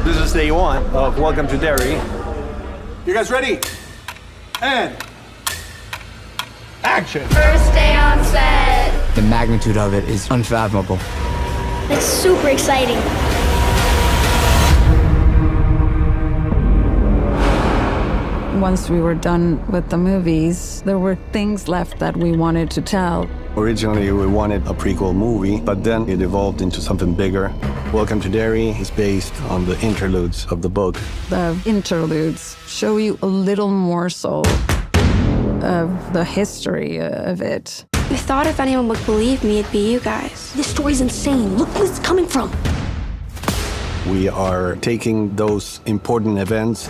This is day one of Welcome to Derry. You guys ready? And action. First day on set. The magnitude of it is unfathomable. It's super exciting. Once we were done with the movies, there were things left that we wanted to tell. Originally, we wanted a prequel movie, but then it evolved into something bigger. Welcome to Derry is based on the interludes of the book. The interludes show you a little morsel of the history of it. We thought if anyone would believe me, it'd be you guys. This story's insane. Look where it's coming from. We are taking those important events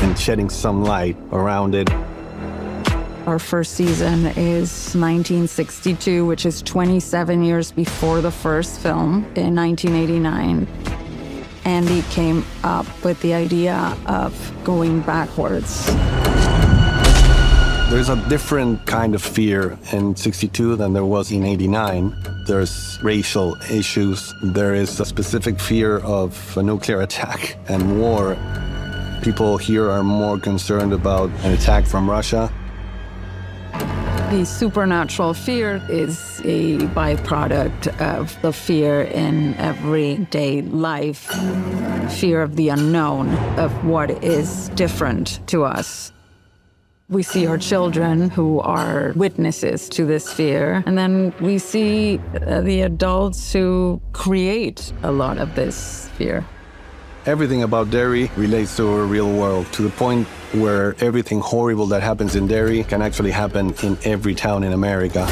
and shedding some light around it. Our first season is 1962, which is 27 years before the first film in 1989. Andy came up with the idea of going backwards. There's a different kind of fear in 62 than there was in 89. There's racial issues. There is a specific fear of a nuclear attack and war. People here are more concerned about an attack from Russia. The supernatural fear is a byproduct of the fear in everyday life. Fear of the unknown, of what is different to us. We see our children who are witnesses to this fear, and then we see the adults who create a lot of this fear. Everything about Derry relates to our real world, to the point where everything horrible that happens in Derry can actually happen in every town in America.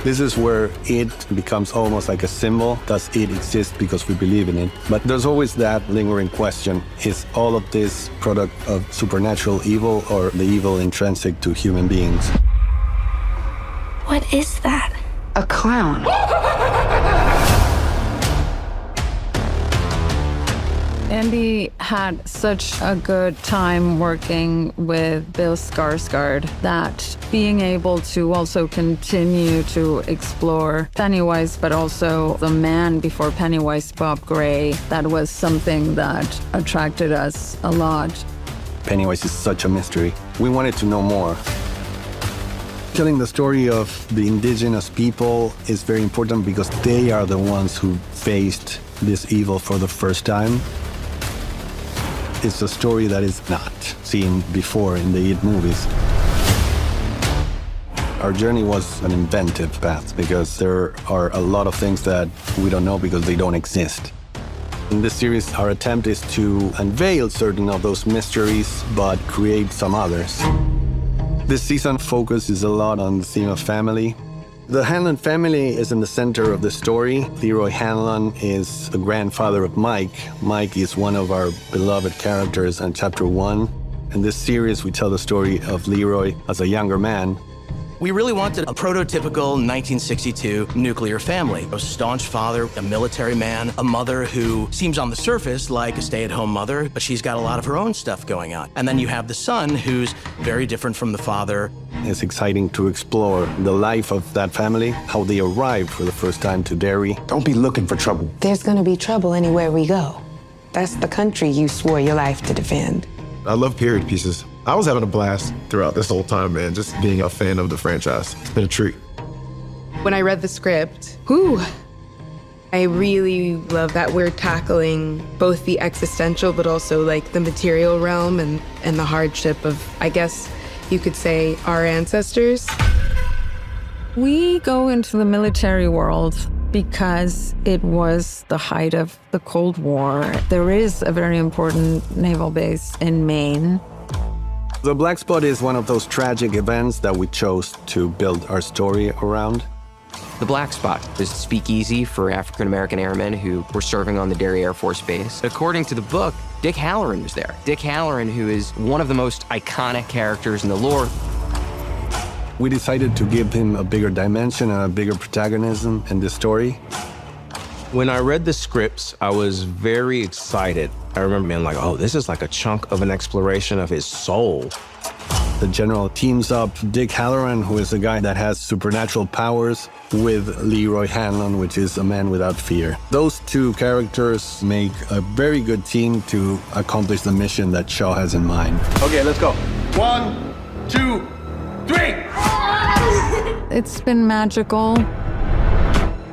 This is where it becomes almost like a symbol. Does it exist because we believe in it? But there's always that lingering question. Is all of this product of supernatural evil or the evil intrinsic to human beings? What is that? A clown. Andy had such a good time working with Bill Skarsgård that being able to also continue to explore Pennywise, but also the man before Pennywise, Bob Gray, that was something that attracted us a lot. Pennywise is such a mystery. We wanted to know more. Telling the story of the indigenous people is very important because they are the ones who faced this evil for the first time. It's a story that is not seen before in the It movies. Our journey was an inventive path because there are a lot of things that we don't know because they don't exist. In this series, our attempt is to unveil certain of those mysteries, but create some others. This season focuses a lot on the theme of family. The Hanlon family is in the center of the story. Leroy Hanlon is the grandfather of Mike. Mike is one of our beloved characters in Chapter 1. In this series, we tell the story of Leroy as a younger man. We really wanted a prototypical 1962 nuclear family. A staunch father, a military man, a mother who seems on the surface like a stay-at-home mother, but she's got a lot of her own stuff going on. And then you have the son who's very different from the father. It's exciting to explore the life of that family, how they arrived for the first time to Derry. Don't be looking for trouble. There's gonna be trouble anywhere we go. That's the country you swore your life to defend. I love period pieces. I was having a blast throughout this whole time, man, just being a fan of the franchise. It's been a treat. When I read the script, I really love that we're tackling both the existential but also like the material realm and the hardship of, I guess you could say, our ancestors. We go into the military world because it was the height of the Cold War. There is a very important naval base in Maine. The Black Spot is one of those tragic events that we chose to build our story around. The Black Spot is a speakeasy for African-American airmen who were serving on the Derry Air Force Base. According to the book, Dick Halloran was there. Dick Halloran, who is one of the most iconic characters in the lore. We decided to give him a bigger dimension and a bigger protagonism in this story. When I read the scripts, I was very excited. I remember being like, oh, this is like a chunk of an exploration of his soul. The general teams up Dick Halloran, who is a guy that has supernatural powers, with Leroy Hanlon, which is a man without fear. Those two characters make a very good team to accomplish the mission that Shaw has in mind. Okay, let's go. 1, 2, 3! It's been magical.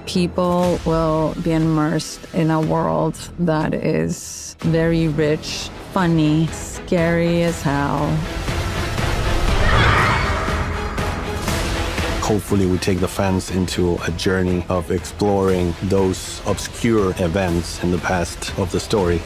People will be immersed in a world that is very rich, funny, scary as hell. Hopefully we take the fans into a journey of exploring those obscure events in the past of the story.